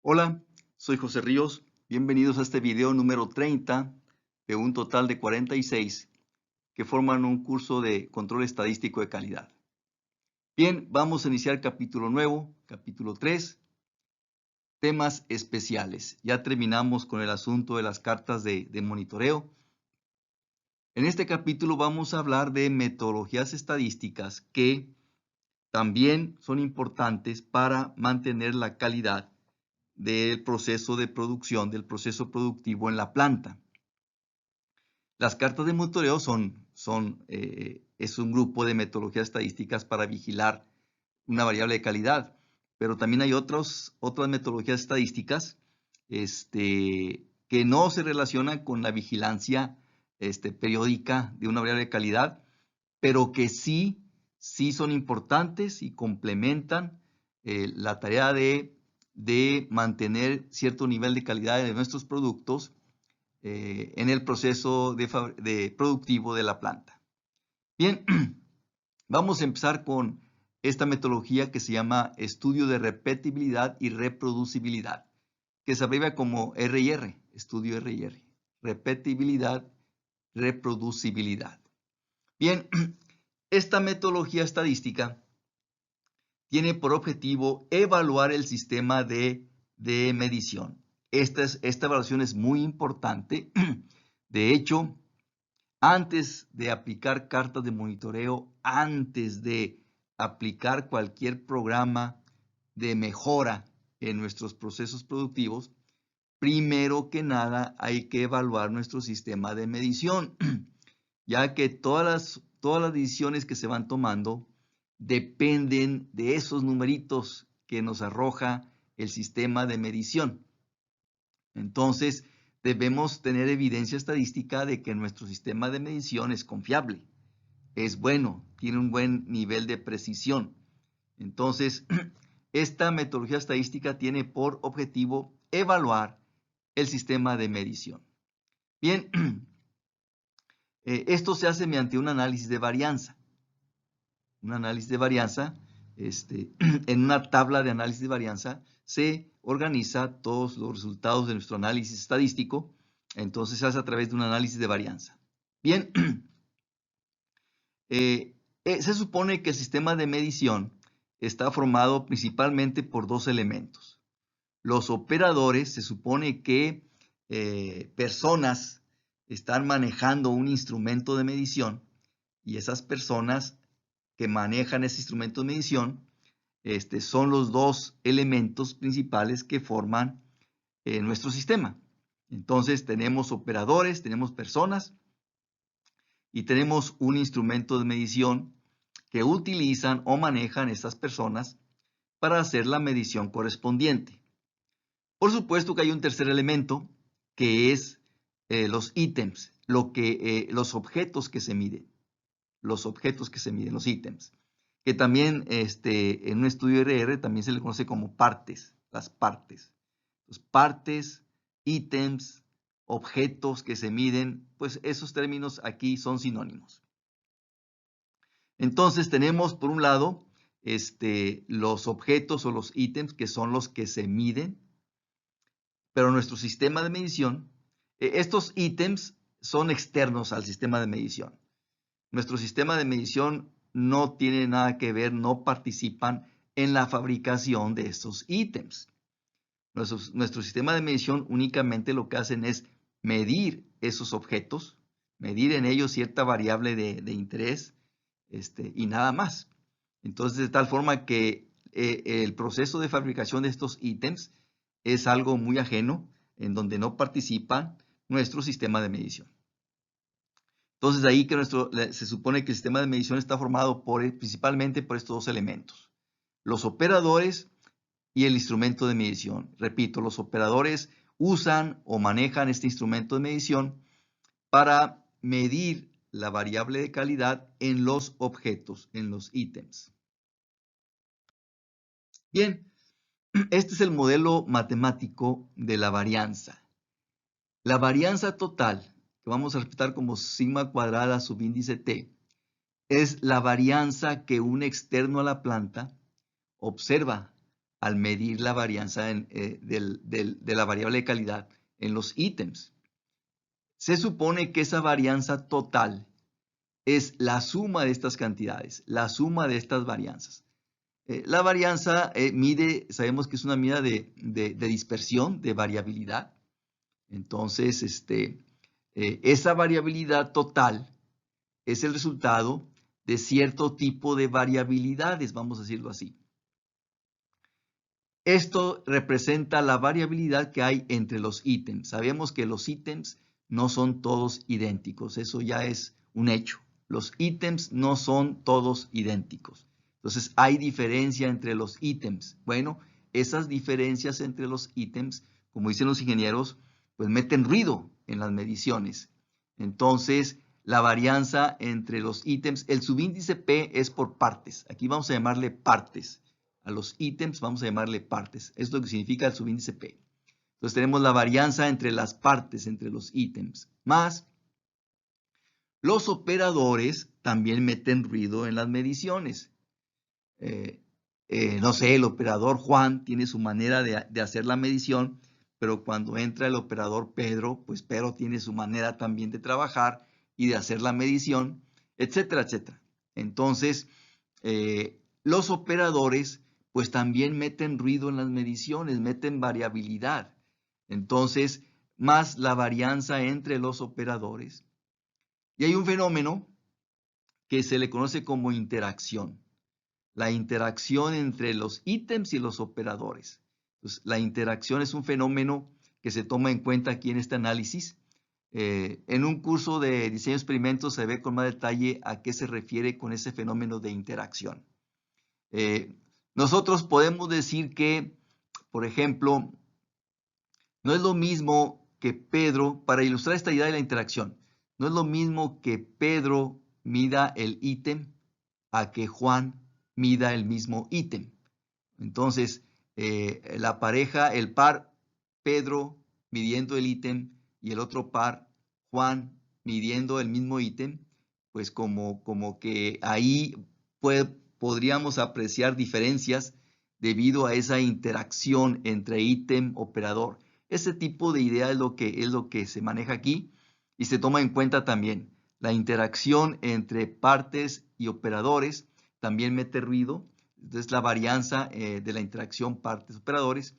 Hola, soy José Ríos. Bienvenidos a este video número 30 de un total de 46 que forman un curso de control estadístico de calidad. Bien, vamos a iniciar capítulo nuevo, capítulo 3, temas especiales. Ya terminamos con el asunto de las cartas de monitoreo. En este capítulo vamos a hablar de metodologías estadísticas que también son importantes para mantener la calidad del proceso de producción, del proceso productivo en la planta. Las cartas de monitoreo es un grupo de metodologías estadísticas para vigilar una variable de calidad, pero también hay otras metodologías estadísticas que no se relacionan con la vigilancia periódica de una variable de calidad, pero que sí son importantes y complementan la tarea de mantener cierto nivel de calidad de nuestros productos en el proceso productivo de la planta. Bien, vamos a empezar con esta metodología que se llama estudio de repetibilidad y reproducibilidad, que se abrevia como R&R, estudio R&R, repetibilidad, reproducibilidad. Bien, esta metodología estadística tiene por objetivo evaluar el sistema de medición. Esta evaluación es muy importante. De hecho, antes de aplicar cartas de monitoreo, antes de aplicar cualquier programa de mejora en nuestros procesos productivos, primero que nada hay que evaluar nuestro sistema de medición, ya que todas las decisiones que se van tomando dependen de esos numeritos que nos arroja el sistema de medición. Entonces, debemos tener evidencia estadística de que nuestro sistema de medición es confiable, es bueno, tiene un buen nivel de precisión. Entonces, esta metodología estadística tiene por objetivo evaluar el sistema de medición. Bien, esto se hace mediante un análisis de varianza. Un análisis de varianza, en una tabla de análisis de varianza se organiza todos los resultados de nuestro análisis estadístico, entonces se hace a través de un análisis de varianza. Bien, se supone que el sistema de medición está formado principalmente por dos elementos. Los operadores, se supone que personas están manejando un instrumento de medición y esas personas que manejan ese instrumento de medición son los dos elementos principales que forman nuestro sistema. Entonces tenemos operadores, tenemos personas y tenemos un instrumento de medición que utilizan o manejan estas personas para hacer la medición correspondiente. Por supuesto que hay un tercer elemento que es los ítems, los objetos que se miden. Los ítems, que también en un estudio RR también se le conoce como partes, las partes. Los partes, ítems, objetos que se miden, pues esos términos aquí son sinónimos. Entonces tenemos por un lado los objetos o los ítems que son los que se miden, pero nuestro sistema de medición, estos ítems son externos al sistema de medición. Nuestro sistema de medición no tiene nada que ver, no participan en la fabricación de estos ítems. Nuestro sistema de medición únicamente lo que hacen es medir esos objetos, medir en ellos cierta variable de interés y nada más. Entonces, de tal forma que el proceso de fabricación de estos ítems es algo muy ajeno, en donde no participa nuestro sistema de medición. Entonces, de ahí que se supone que el sistema de medición está formado principalmente por estos dos elementos, los operadores y el instrumento de medición. Repito, los operadores usan o manejan este instrumento de medición para medir la variable de calidad en los objetos, en los ítems. Bien, este es el modelo matemático de la varianza. La varianza total, que vamos a respetar como sigma cuadrada subíndice t, es la varianza que un externo a la planta observa al medir la varianza de la variable de calidad en los ítems. Se supone que esa varianza total es la suma de estas cantidades, la suma de estas varianzas. La varianza sabemos que es una medida de dispersión, de variabilidad. Entonces, esa variabilidad total es el resultado de cierto tipo de variabilidades, vamos a decirlo así. Esto representa la variabilidad que hay entre los ítems. Sabemos que los ítems no son todos idénticos, eso ya es un hecho. Los ítems no son todos idénticos. Entonces, hay diferencia entre los ítems. Bueno, esas diferencias entre los ítems, como dicen los ingenieros, pues meten ruido en las mediciones. Entonces, la varianza entre los ítems, el subíndice P es por partes. Aquí vamos a llamarle partes. A los ítems vamos a llamarle partes. Es lo que significa el subíndice P. Entonces tenemos la varianza entre las partes, entre los ítems, más los operadores también meten ruido en las mediciones. No sé, el operador Juan tiene su manera de hacer la medición, pero cuando entra el operador Pedro, pues Pedro tiene su manera también de trabajar y de hacer la medición, etcétera, etcétera. Entonces, los operadores pues también meten ruido en las mediciones, meten variabilidad. Entonces, más la varianza entre los operadores. Y hay un fenómeno que se le conoce como interacción. La interacción entre los ítems y los operadores. Entonces, la interacción es un fenómeno que se toma en cuenta aquí en este análisis. En un curso de diseño de experimentos se ve con más detalle a qué se refiere con ese fenómeno de interacción. Nosotros podemos decir que, por ejemplo, no es lo mismo que Pedro, para ilustrar esta idea de la interacción, no es lo mismo que Pedro mida el ítem a que Juan mida el mismo ítem. Entonces, la pareja, el par Pedro midiendo el ítem y el otro par Juan midiendo el mismo ítem, pues como que ahí podríamos apreciar diferencias debido a esa interacción entre ítem operador. Ese tipo de idea es lo que se maneja aquí y se toma en cuenta también. La interacción entre partes y operadores también mete ruido. Entonces, la varianza de la interacción partes-operadores.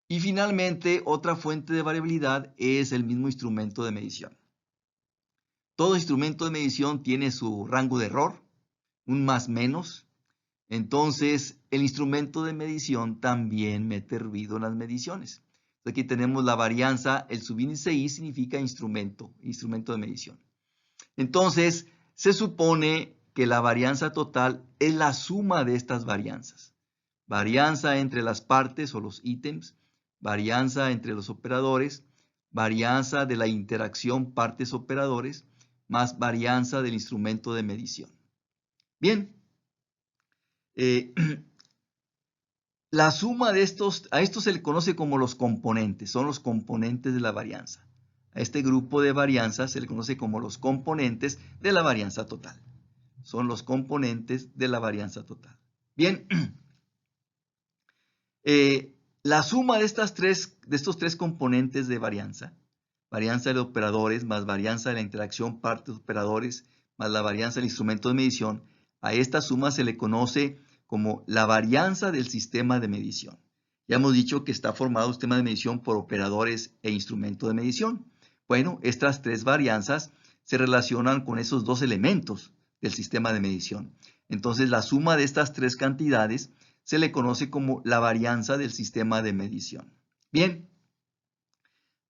Y finalmente, otra fuente de variabilidad es el mismo instrumento de medición. Todo instrumento de medición tiene su rango de error, un más menos. Entonces, el instrumento de medición también mete ruido en las mediciones. Aquí tenemos la varianza, el subíndice I significa instrumento de medición. Entonces, se supone que la varianza total es la suma de estas varianzas. Varianza entre las partes o los ítems, varianza entre los operadores, varianza de la interacción partes-operadores, más varianza del instrumento de medición. Bien, la suma de estos, a esto se le conoce como los componentes, son los componentes de la varianza. A este grupo de varianzas se le conoce como los componentes de la varianza total. Son los componentes de la varianza total. Bien, la suma de estos tres componentes de varianza de operadores más varianza de la interacción partes-operadores más la varianza del instrumento de medición, a esta suma se le conoce como la varianza del sistema de medición. Ya hemos dicho que está formado un sistema de medición por operadores e instrumento de medición. Bueno, estas tres varianzas se relacionan con esos dos elementos del sistema de medición. Entonces, la suma de estas tres cantidades se le conoce como la varianza del sistema de medición. Bien,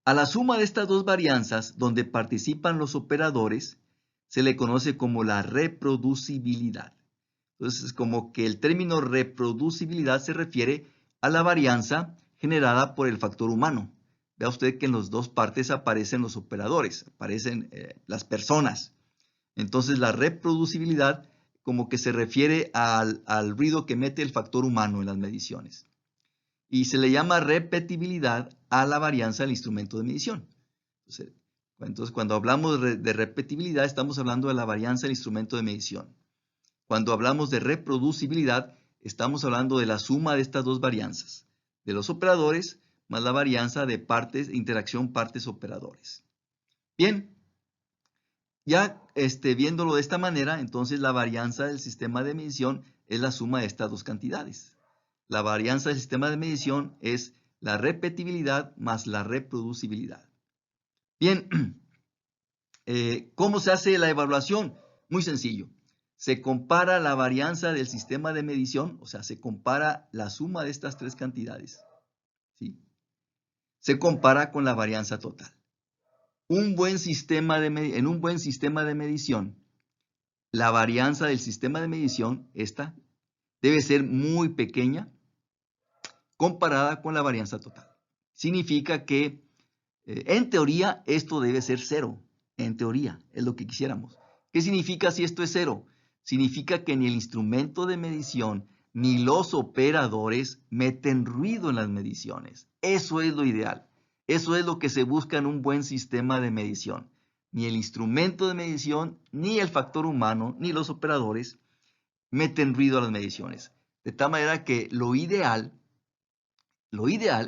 a la suma de estas dos varianzas, donde participan los operadores, se le conoce como la reproducibilidad. Entonces, como que el término reproducibilidad se refiere a la varianza generada por el factor humano. Vea usted que en las dos partes aparecen los operadores, aparecen las personas. Entonces, la reproducibilidad como que se refiere al ruido que mete el factor humano en las mediciones. Y se le llama repetibilidad a la varianza del instrumento de medición. Entonces, cuando hablamos de repetibilidad, estamos hablando de la varianza del instrumento de medición. Cuando hablamos de reproducibilidad, estamos hablando de la suma de estas dos varianzas, de los operadores más la varianza de partes, interacción partes-operadores. Bien, ya viéndolo de esta manera, entonces la varianza del sistema de medición es la suma de estas dos cantidades. La varianza del sistema de medición es la repetibilidad más la reproducibilidad. Bien, ¿cómo se hace la evaluación? Muy sencillo. Se compara la varianza del sistema de medición, o sea, se compara la suma de estas tres cantidades, ¿sí? Se compara con la varianza total. En un buen sistema de medición, la varianza del sistema de medición, esta, debe ser muy pequeña comparada con la varianza total. Significa que, en teoría, esto debe ser cero. En teoría, es lo que quisiéramos. ¿Qué significa si esto es cero? Significa que ni el instrumento de medición ni los operadores meten ruido en las mediciones. Eso es lo ideal. Eso es lo que se busca en un buen sistema de medición. Ni el instrumento de medición, ni el factor humano, ni los operadores meten ruido a las mediciones. De tal manera que lo ideal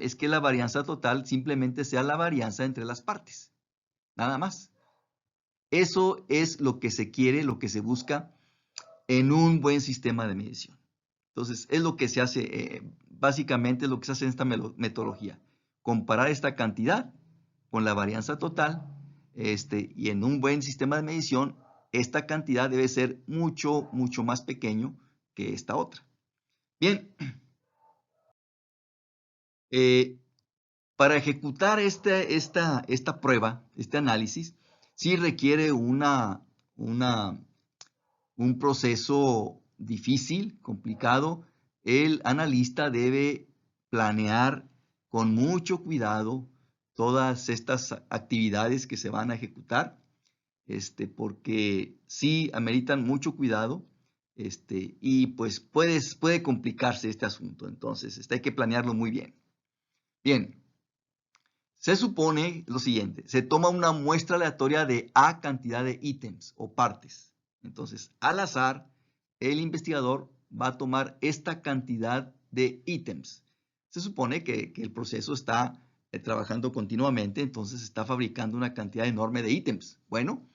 es que la varianza total simplemente sea la varianza entre las partes. Nada más. Eso es lo que se quiere, lo que se busca en un buen sistema de medición. Entonces, es lo que se hace, básicamente es lo que se hace en esta metodología. Comparar esta cantidad con la varianza total, y en un buen sistema de medición, esta cantidad debe ser mucho, mucho más pequeño que esta otra. Bien, para ejecutar esta prueba, este análisis, sí requiere un proceso difícil, complicado. El analista debe planear con mucho cuidado todas estas actividades que se van a ejecutar, porque sí ameritan mucho cuidado, y pues puede complicarse este asunto. Entonces, hay que planearlo muy bien. Bien, se supone lo siguiente: se toma una muestra aleatoria de A cantidad de ítems o partes. Entonces, al azar, el investigador va a tomar esta cantidad de ítems. Se supone que el proceso está trabajando continuamente, entonces está fabricando una cantidad enorme de ítems. Bueno,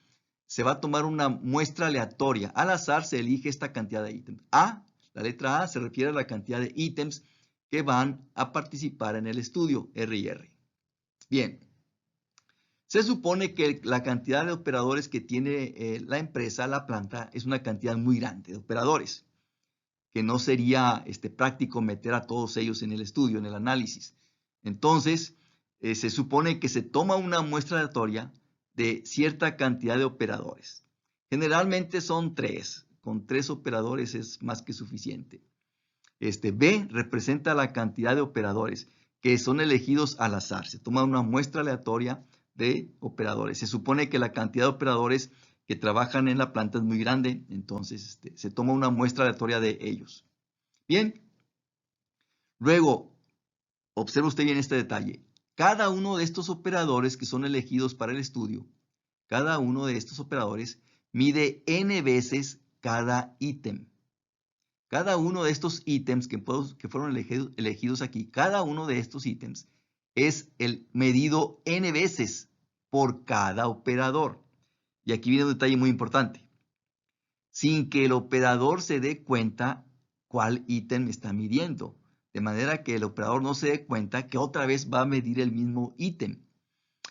se va a tomar una muestra aleatoria. Al azar se elige esta cantidad de ítems. La letra A se refiere a la cantidad de ítems que van a participar en el estudio, R y R. Bien, se supone que la cantidad de operadores que tiene la empresa, la planta, es una cantidad muy grande de operadores, que no sería práctico meter a todos ellos en el estudio, en el análisis. Entonces, se supone que se toma una muestra aleatoria de cierta cantidad de operadores. Generalmente son 3. Con 3 operadores es más que suficiente. B representa la cantidad de operadores que son elegidos al azar. Se toma una muestra aleatoria de operadores. Se supone que la cantidad de operadores que trabajan en la planta es muy grande, entonces se toma una muestra aleatoria de ellos. Bien, luego, observe usted bien este detalle. Cada uno de estos operadores que son elegidos para el estudio, cada uno de estos operadores mide n veces cada ítem. Cada uno de estos ítems que fueron elegidos aquí, cada uno de estos ítems es medido n veces por cada operador. Y aquí viene un detalle muy importante. Sin que el operador se dé cuenta cuál ítem está midiendo. De manera que el operador no se dé cuenta que otra vez va a medir el mismo ítem.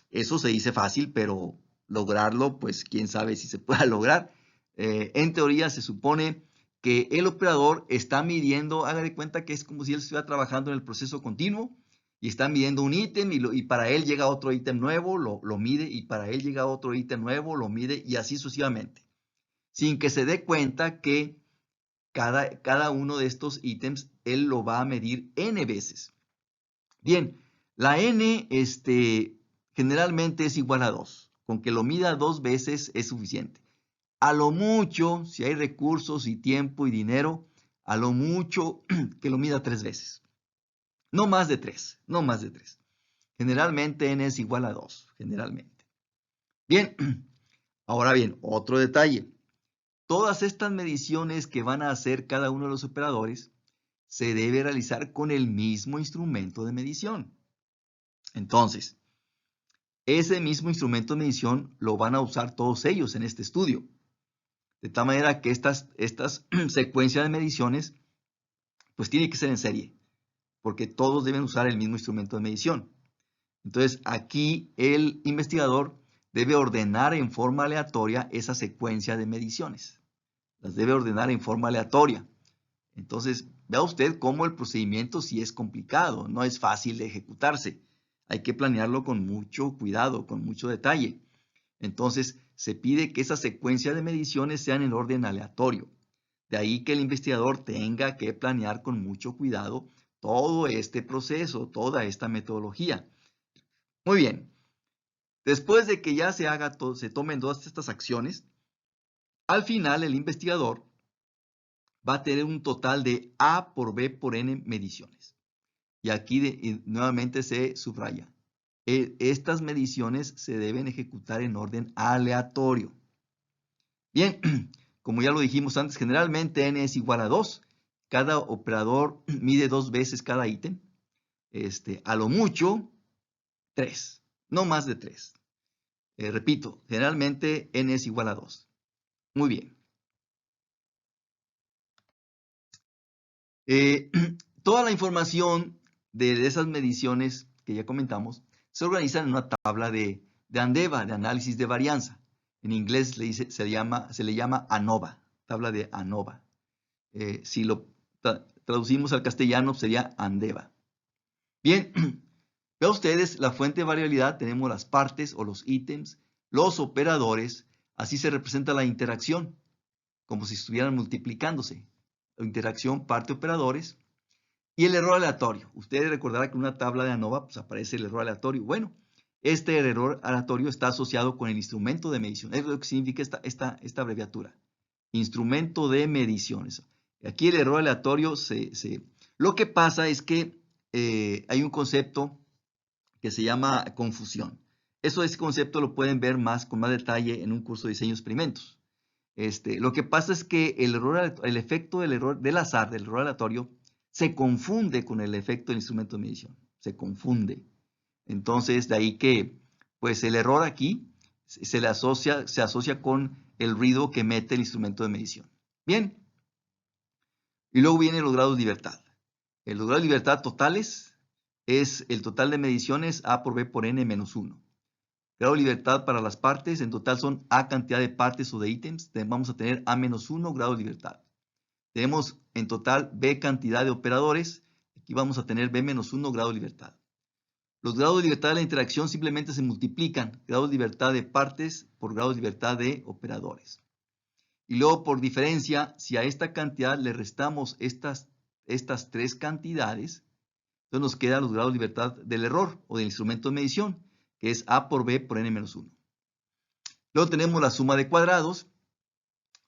Eso se dice fácil, pero lograrlo, pues quién sabe si se pueda lograr. En teoría se supone que el operador está midiendo, haga de cuenta que es como si él estuviera trabajando en el proceso continuo y está midiendo un ítem y para él llega otro ítem nuevo, lo mide, y para él llega otro ítem nuevo, lo mide, y así sucesivamente. Sin que se dé cuenta que cada uno de estos ítems él lo va a medir n veces. Bien, la n generalmente es igual a 2. Con que lo mida 2 veces es suficiente. A lo mucho, si hay recursos y tiempo y dinero, a lo mucho que lo mida 3 veces. No más de 3, no más de 3. Generalmente n es igual a 2, generalmente. Bien, ahora bien, otro detalle. Todas estas mediciones que van a hacer cada uno de los operadores se debe realizar con el mismo instrumento de medición. Entonces, ese mismo instrumento de medición lo van a usar todos ellos en este estudio. De tal manera que estas secuencias de mediciones, pues tiene que ser en serie, porque todos deben usar el mismo instrumento de medición. Entonces, aquí el investigador debe ordenar en forma aleatoria esa secuencia de mediciones. Las debe ordenar en forma aleatoria. Entonces, vea usted cómo el procedimiento sí es complicado, no es fácil de ejecutarse. Hay que planearlo con mucho cuidado, con mucho detalle. Entonces, se pide que esas secuencias de mediciones sean en orden aleatorio. De ahí que el investigador tenga que planear con mucho cuidado todo este proceso, toda esta metodología. Muy bien. Después de que ya se tomen todas estas acciones, al final el investigador va a tener un total de A por B por N mediciones. Y aquí nuevamente se subraya. Estas mediciones se deben ejecutar en orden aleatorio. Bien, como ya lo dijimos antes, generalmente N es igual a 2. Cada operador mide 2 veces cada ítem. A lo mucho, 3. No más de 3. Repito, generalmente N es igual a 2. Muy bien. Toda la información de esas mediciones que ya comentamos se organiza en una tabla de ANDEVA, de análisis de varianza. En inglés se le llama ANOVA, tabla de ANOVA. Si lo traducimos al castellano sería ANDEVA. Bien, vean ustedes la fuente de variabilidad, tenemos las partes o los ítems, los operadores, así se representa la interacción, como si estuvieran multiplicándose. La interacción parte operadores y el error aleatorio. Ustedes recordarán que en una tabla de ANOVA pues, aparece el error aleatorio. Bueno, este error aleatorio está asociado con el instrumento de medición. Es lo que significa esta abreviatura. Instrumento de mediciones. Aquí el error aleatorio Lo que pasa es que hay un concepto que se llama confusión. Ese concepto lo pueden ver con más detalle en un curso de diseño de experimentos. Lo que pasa es que el efecto del error del azar, del error aleatorio, se confunde con el efecto del instrumento de medición. Se confunde. Entonces, de ahí que, pues el error aquí se asocia con el ruido que emite el instrumento de medición. Bien. Y luego vienen los grados de libertad. Los grados de libertad totales es el total de mediciones A por B por N menos 1. Grado de libertad para las partes, en total son A cantidad de partes o de ítems, vamos a tener A menos 1 grado de libertad. Tenemos en total B cantidad de operadores, aquí vamos a tener B menos 1 grado de libertad. Los grados de libertad de la interacción simplemente se multiplican, grados de libertad de partes por grados de libertad de operadores. Y luego por diferencia, si a esta cantidad le restamos estas tres cantidades, entonces nos quedan los grados de libertad del error o del instrumento de medición, que es A por B por N menos 1. Luego tenemos la suma de cuadrados.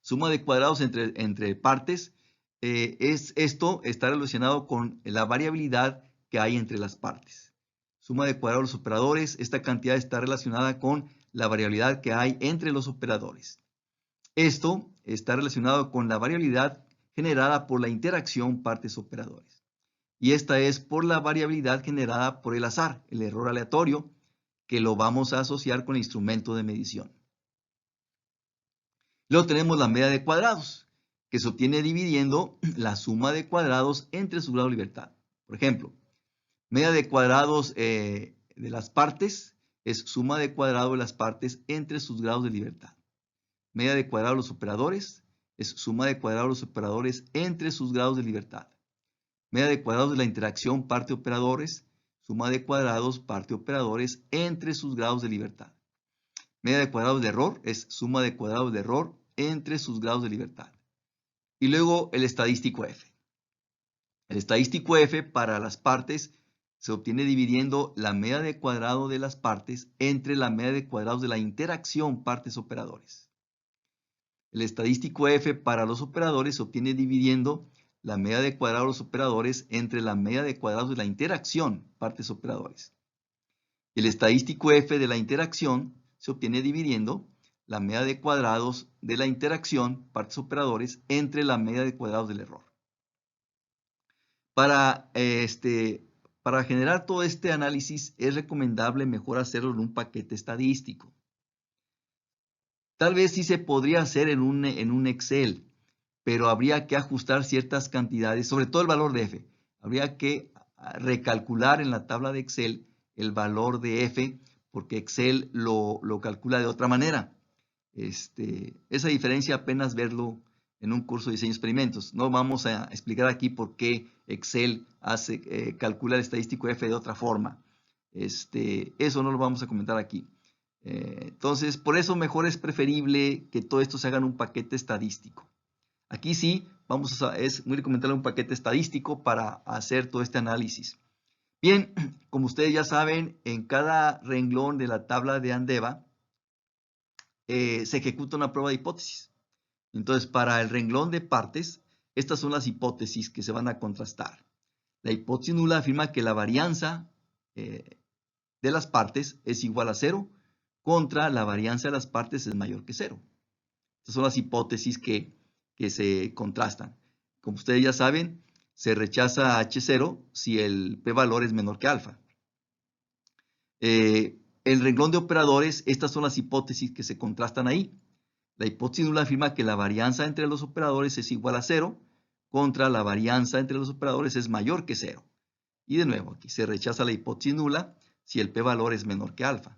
Suma de cuadrados entre partes. Esto está relacionado con la variabilidad que hay entre las partes. Suma de cuadrados de los operadores. Esta cantidad está relacionada con la variabilidad que hay entre los operadores. Esto está relacionado con la variabilidad generada por la interacción partes-operadores. Y esta es por la variabilidad generada por el azar, el error aleatorio, que lo vamos a asociar con el instrumento de medición. Luego tenemos la media de cuadrados, que se obtiene dividiendo la suma de cuadrados entre su grado de libertad. Por ejemplo, media de cuadrados de las partes es suma de cuadrados de las partes entre sus grados de libertad. Media de cuadrados de los operadores es suma de cuadrados de los operadores entre sus grados de libertad. Media de cuadrados de la interacción parte-operadores, suma de cuadrados parte-operadores entre sus grados de libertad. Media de cuadrados de error es suma de cuadrados de error entre sus grados de libertad. Y luego el estadístico F. El estadístico F para las partes se obtiene dividiendo la media de cuadrado de las partes entre la media de cuadrados de la interacción partes-operadores. El estadístico F para los operadores se obtiene dividiendo la media de cuadrados de los operadores entre la media de cuadrados de la interacción partes-operadores. El estadístico F de la interacción se obtiene dividiendo la media de cuadrados de la interacción partes-operadores entre la media de cuadrados del error. Para, para generar todo este análisis es recomendable mejor hacerlo en un paquete estadístico. Tal vez sí se podría hacer en un Excel, pero habría que ajustar ciertas cantidades, sobre todo el valor de F. Habría que recalcular en la tabla de Excel el valor de F, porque Excel lo calcula de otra manera. Esa diferencia apenas verlo en un curso de diseño de experimentos. No vamos a explicar aquí por qué Excel calcula el estadístico F de otra forma. Eso no lo vamos a comentar aquí. Entonces, por eso mejor es preferible que todo esto se haga en un paquete estadístico. Aquí sí, es muy recomendable un paquete estadístico para hacer todo este análisis. Bien, como ustedes ya saben, en cada renglón de la tabla de Andeva se ejecuta una prueba de hipótesis. Entonces, para el renglón de partes, estas son las hipótesis que se van a contrastar. La hipótesis nula afirma que la varianza de las partes es igual a 0 contra la varianza de las partes es mayor que 0. Estas son las hipótesis que se contrastan. Como ustedes ya saben, se rechaza H0 si el p-valor es menor que alfa. El renglón de operadores, estas son las hipótesis que se contrastan ahí. La hipótesis nula afirma que la varianza entre los operadores es igual a 0 contra la varianza entre los operadores es mayor que 0. Y de nuevo, aquí se rechaza la hipótesis nula si el p-valor es menor que alfa.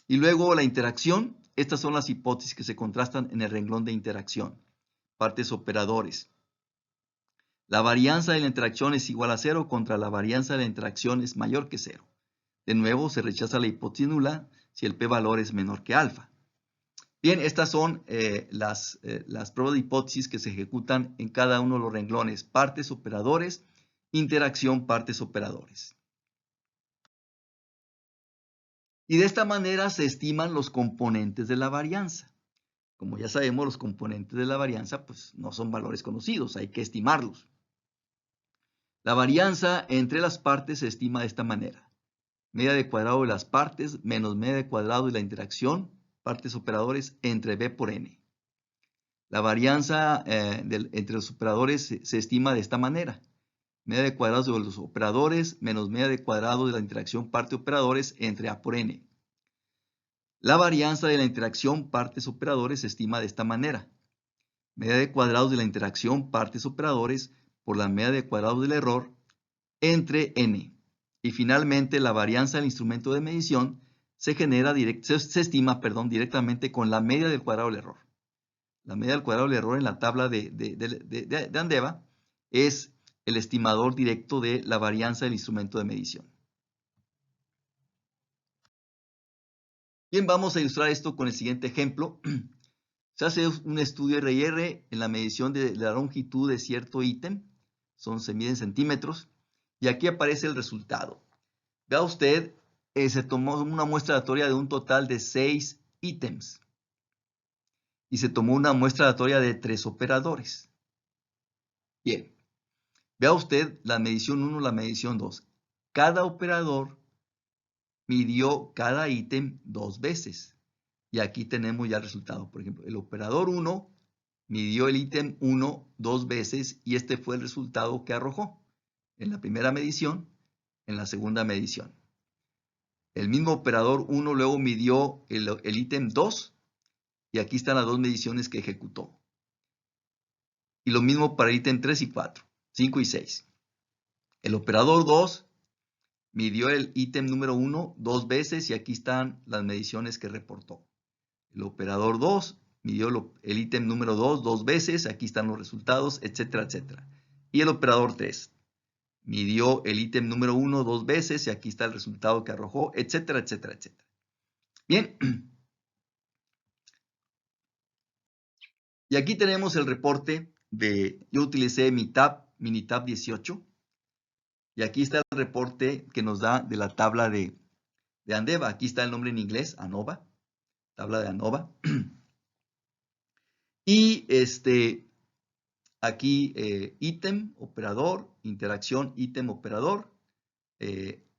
Y luego la interacción, estas son las hipótesis que se contrastan en el renglón de interacción. Partes operadores. La varianza de la interacción es igual a 0 contra la varianza de la interacción es mayor que 0. De nuevo, se rechaza la hipótesis nula si el p-valor es menor que alfa. Bien, estas son las pruebas de hipótesis que se ejecutan en cada uno de los renglones. Partes, operadores, interacción, partes, operadores. Y de esta manera se estiman los componentes de la varianza. Como ya sabemos, los componentes de la varianza pues, no son valores conocidos, hay que estimarlos. La varianza entre las partes se estima de esta manera. Media de cuadrado de las partes menos media de cuadrado de la interacción, partes operadores, entre B por N. La varianza entre los operadores se estima de esta manera. Media de cuadrado de los operadores menos media de cuadrado de la interacción parte operadores entre A por N. La varianza de la interacción partes operadores se estima de esta manera. Media de cuadrados de la interacción partes operadores por la media de cuadrados del error entre N. Y finalmente la varianza del instrumento de medición se estima directamente con la media del cuadrado del error. La media del cuadrado del error en la tabla de Andeva es el estimador directo de la varianza del instrumento de medición. Bien, vamos a ilustrar esto con el siguiente ejemplo. Se hace un estudio R&R en la medición de la longitud de cierto ítem. Se mide en centímetros. Y aquí aparece el resultado. Vea usted, se tomó una muestra aleatoria de un total de 6 ítems. Y se tomó una muestra aleatoria de 3 operadores. Bien. Vea usted la medición 1, la medición 2. Cada operador midió cada ítem 2 veces. Y aquí tenemos ya el resultado. Por ejemplo, el operador 1 midió el ítem 1 2 veces y este fue el resultado que arrojó en la primera medición, en la segunda medición. El mismo operador 1 luego midió el ítem 2 y aquí están las dos mediciones que ejecutó. Y lo mismo para el ítem 3 y 4, 5 y 6. El operador 2 midió el ítem número 1 2 veces y aquí están las mediciones que reportó. El operador 2 midió el ítem número 2 2 veces, aquí están los resultados, etcétera, etcétera. Y el operador 3 midió el ítem número 1 2 veces y aquí está el resultado que arrojó, etcétera, etcétera, etcétera. Bien. Y aquí tenemos el reporte yo utilicé Minitab 18. Y aquí está el reporte que nos da de la tabla de Andeva. Aquí está el nombre en inglés, ANOVA. Tabla de ANOVA. Y aquí ítem, operador, interacción, ítem, operador.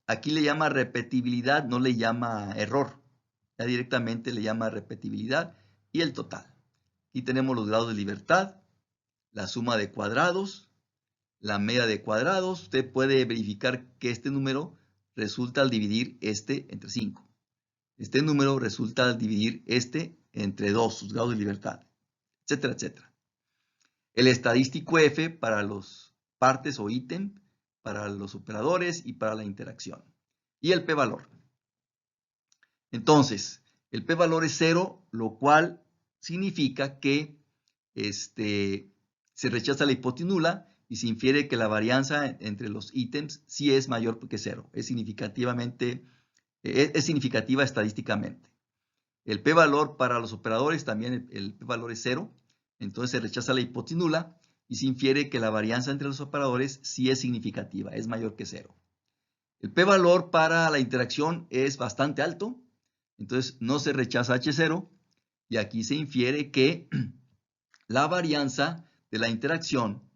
Aquí le llama repetibilidad, no le llama error. Ya directamente le llama repetibilidad y el total. Aquí tenemos los grados de libertad, la suma de cuadrados, la media de cuadrados. Usted puede verificar que este número resulta al dividir este entre 5. Este número resulta al dividir este entre 2, sus grados de libertad, etcétera, etcétera. El estadístico F para los partes o ítem, para los operadores y para la interacción. Y el p-valor. Entonces, el p-valor es 0, lo cual significa que se rechaza la hipótesis nula y se infiere que la varianza entre los ítems sí es mayor que 0. Es significativa estadísticamente. El p-valor para los operadores también el p-valor es 0. Entonces se rechaza la hipótesis nula y se infiere que la varianza entre los operadores sí es significativa, es mayor que 0. El p-valor para la interacción es bastante alto, entonces no se rechaza H0 y aquí se infiere que la varianza de la interacción,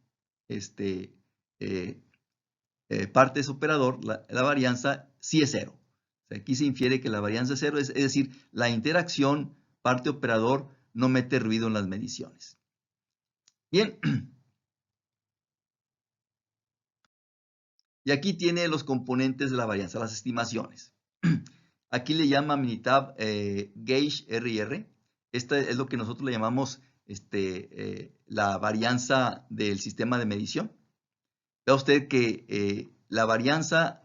partes operador, la varianza sí es 0. O sea, aquí se infiere que la varianza es 0, es decir, la interacción parte operador no mete ruido en las mediciones. Bien. Y aquí tiene los componentes de la varianza, las estimaciones. Aquí le llama Minitab Gauge RR. Esta es lo que nosotros le llamamos la varianza del sistema de medición. Vea usted que la varianza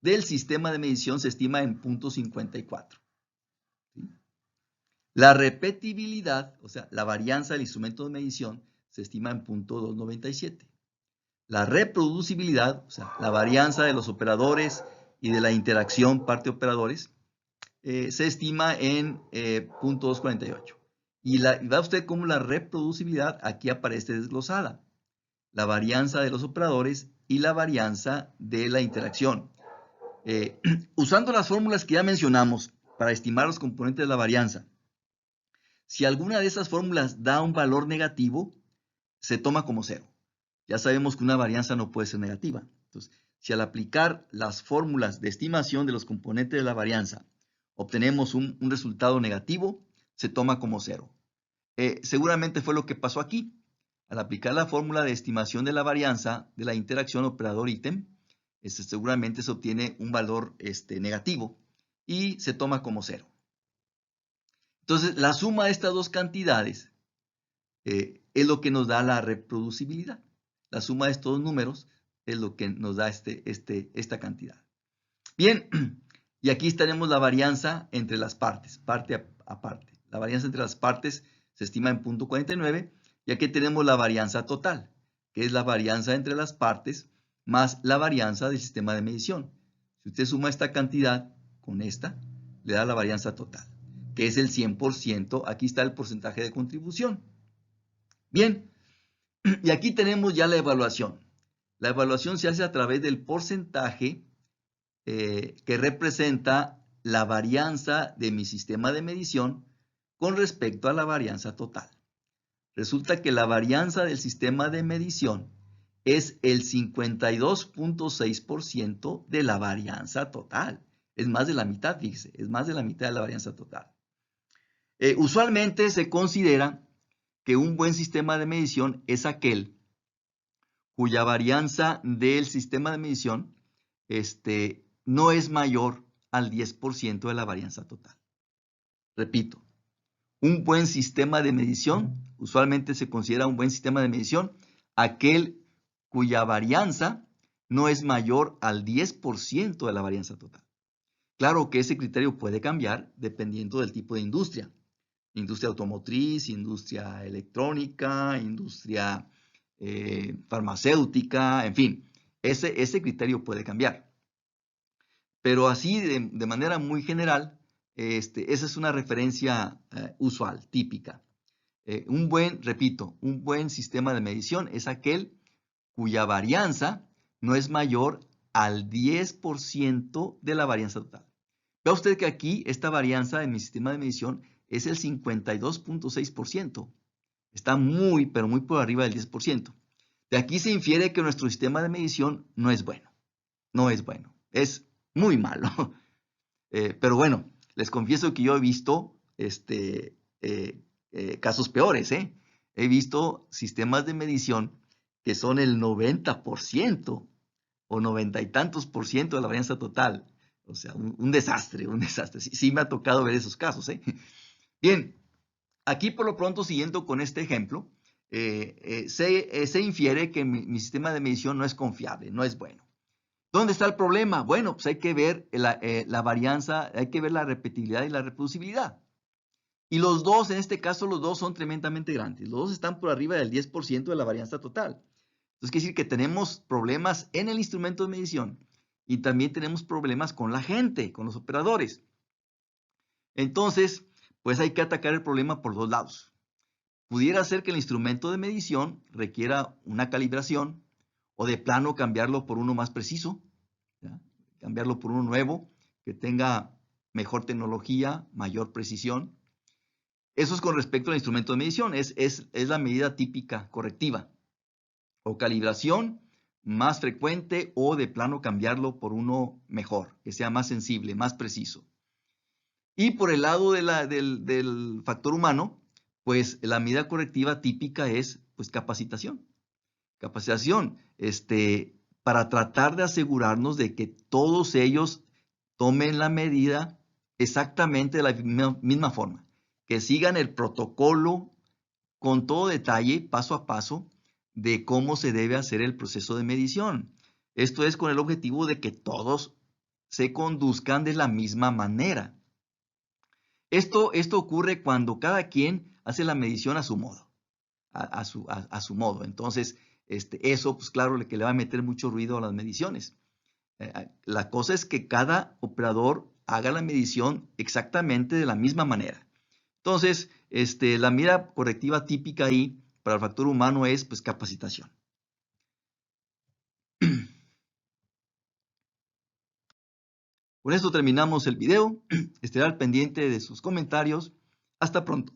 del sistema de medición se estima en 0.54. ¿Sí? La repetibilidad, o sea, la varianza del instrumento de medición, se estima en 0.297. La reproducibilidad, o sea, la varianza de los operadores y de la interacción parte-operadores, se estima en 0.248. Y va usted como la reproducibilidad aquí aparece desglosada. La varianza de los operadores y la varianza de la interacción. Usando las fórmulas que ya mencionamos para estimar los componentes de la varianza, si alguna de esas fórmulas da un valor negativo, se toma como 0. Ya sabemos que una varianza no puede ser negativa. Entonces, si al aplicar las fórmulas de estimación de los componentes de la varianza obtenemos un resultado negativo, se toma como 0. Seguramente fue lo que pasó aquí. Al aplicar la fórmula de estimación de la varianza de la interacción operador-ítem, seguramente se obtiene un valor negativo y se toma como 0. Entonces, la suma de estas dos cantidades es lo que nos da la reproducibilidad. La suma de estos números es lo que nos da esta cantidad. Bien, y aquí tenemos la varianza entre las partes, parte a parte. La varianza entre las partes se estima en 0.49 y aquí tenemos la varianza total, que es la varianza entre las partes más la varianza del sistema de medición. Si usted suma esta cantidad con esta, le da la varianza total, que es el 100%. Aquí está el porcentaje de contribución. Bien, y aquí tenemos ya la evaluación. La evaluación se hace a través del porcentaje que representa la varianza de mi sistema de medición con respecto a la varianza total. Resulta que la varianza del sistema de medición es el 52.6% de la varianza total. Es más de la mitad, fíjese, es más de la mitad de la varianza total. Usualmente se considera que un buen sistema de medición es aquel cuya varianza del sistema de medición no es mayor al 10% de la varianza total. Repito, un buen sistema de medición, usualmente se considera un buen sistema de medición aquel cuya varianza no es mayor al 10% de la varianza total. Claro que ese criterio puede cambiar dependiendo del tipo de industria. Industria automotriz, industria electrónica, industria farmacéutica, en fin, ese criterio puede cambiar. Pero así, de manera muy general, esa es una referencia usual, típica. Repito, un buen sistema de medición es aquel cuya varianza no es mayor al 10% de la varianza total. Vea usted que aquí esta varianza en mi sistema de medición es el 52.6%. Está muy, pero muy por arriba del 10%. De aquí se infiere que nuestro sistema de medición no es bueno. No es bueno. Es muy malo. Pero bueno, les confieso que yo he visto casos peores. He visto sistemas de medición que son el 90% o 90 y tantos por ciento de la varianza total. O sea, un desastre, un desastre. Sí, sí me ha tocado ver esos casos, ¿eh? Bien, aquí por lo pronto, siguiendo con este ejemplo, se infiere que mi sistema de medición no es confiable, no es bueno. ¿Dónde está el problema? Bueno, pues hay que ver la varianza, hay que ver la repetibilidad y la reproducibilidad. Y los dos, en este caso, los dos son tremendamente grandes. Los dos están por arriba del 10% de la varianza total. Entonces, quiere decir que tenemos problemas en el instrumento de medición y también tenemos problemas con la gente, con los operadores. Entonces, pues hay que atacar el problema por dos lados. Pudiera ser que el instrumento de medición requiera una calibración o de plano cambiarlo por uno más preciso, ¿ya? Cambiarlo por uno nuevo que tenga mejor tecnología, mayor precisión. Eso es con respecto al instrumento de medición, es la medida típica correctiva. O calibración más frecuente o de plano cambiarlo por uno mejor, que sea más sensible, más preciso. Y por el lado del factor humano, pues la medida correctiva típica es pues capacitación. Capacitación, para tratar de asegurarnos de que todos ellos tomen la medida exactamente de la misma forma, que sigan el protocolo con todo detalle, paso a paso, de cómo se debe hacer el proceso de medición. Esto es con el objetivo de que todos se conduzcan de la misma manera. Esto ocurre cuando cada quien hace la medición a su modo, a su modo. Entonces, eso, pues claro, que le va a meter mucho ruido a las mediciones. La cosa es que cada operador haga la medición exactamente de la misma manera. Entonces, la medida correctiva típica ahí para el factor humano es pues capacitación. Con esto terminamos el video. Estaré al pendiente de sus comentarios. Hasta pronto.